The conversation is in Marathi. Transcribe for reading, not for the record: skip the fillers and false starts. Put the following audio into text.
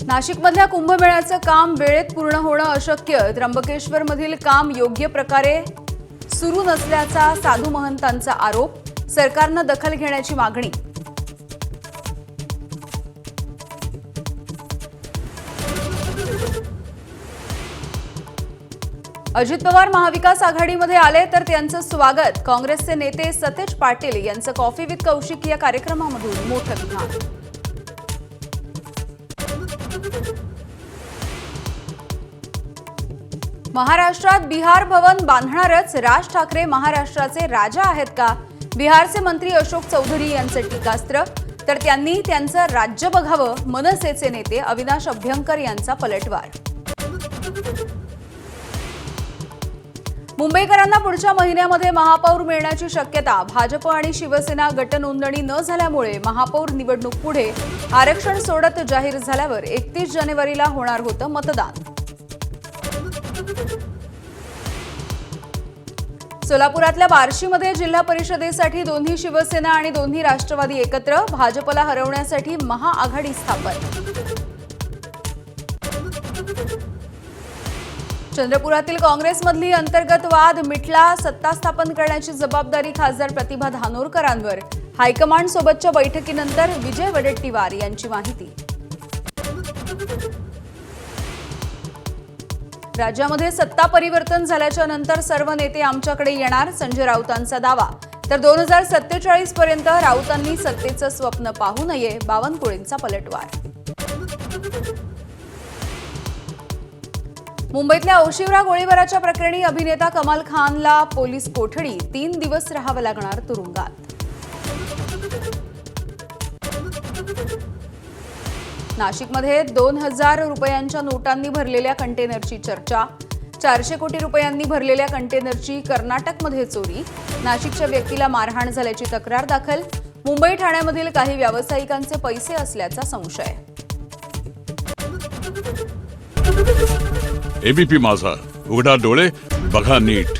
नाशिकमधल्या कुंभमेळ्याचं काम वेळेत पूर्ण होणं अशक्य. त्र्यंबकेश्वरमधील काम योग्य प्रकारे सुरू नसल्याचा साधू महंतांचा आरोप. सरकारनं दखल घेण्याची मागणी. अजित पवार महाविकास आघाडीमध्ये आले तर त्यांचं स्वागत. काँग्रेसचे नेते सतेज पाटील यांचं कॉफी विथ कौशिक या कार्यक्रमामधून मोठं विधान. महाराष्ट्रात बिहार भवन बांधणारच. राज ठाकरे महाराष्ट्राचे राजा आहेत का? बिहारचे मंत्री अशोक चौधरी यांचं टीकास्त्र. तर त्यांनी त्यांचं राज्य बघावं. मनसेचे नेते अविनाश अभ्यंकर यांचा पलटवार. मुंबईकरांना पुढच्या महिन्यामध्ये महापौर मिळण्याची शक्यता. भाजप आणि शिवसेना गटनोंदणी न झाल्यामुळे महापौर निवडणूक पुढे. आरक्षण सोडत जाहीर झाल्यावर 31 जानेवारीला होणार होतं मतदान. सोलापुरातल्या बार्शीमध्ये जिल्हा परिषदेसाठी दोन्ही शिवसेना आणि दोन्ही राष्ट्रवादी एकत्र. भाजपला हरवण्यासाठी महाआघाडी स्थापन. चंद्रपुरातील काँग्रेसमधली अंतर्गत वाद मिटला. सत्ता स्थापन करण्याची जबाबदारी खासदार प्रतिभा धानोरकरांवर. हायकमांड सोबतच्या बैठकीनंतर विजय वडेट्टीवार यांची माहिती. राज्यामध्ये सत्ता परिवर्तन झाल्याच्या नंतर सर्व नेते आमच्याकडे येणार. संजय राऊतांचा दावा. तर 2047 पर्यंत राऊतांनी सत्तेचं स्वप्न पाहू नये. बावनकुळेंचा पलटवार. मुंबईतल्या ओशिवरा गोळीबाराच्या प्रकरणी अभिनेता कमाल खानला पोलीस कोठडी. 3 दिवस राहावं लागणार तुरुंगात. नाशिकमध्ये 2000 रुपयांच्या नोटांनी भरलेल्या कंटेनरची चर्चा. 400 कोटी रुपयांनी भरलेल्या कंटेनरची कर्नाटकमध्ये चोरी. नाशिकच्या व्यक्तीला मारहाण झाल्याची तक्रार दाखल. मुंबई ठाण्यामधील काही व्यावसायिकांचे पैसे असल्याचा संशय. एबीपी माझा, उघडा डोळे बघा नीट.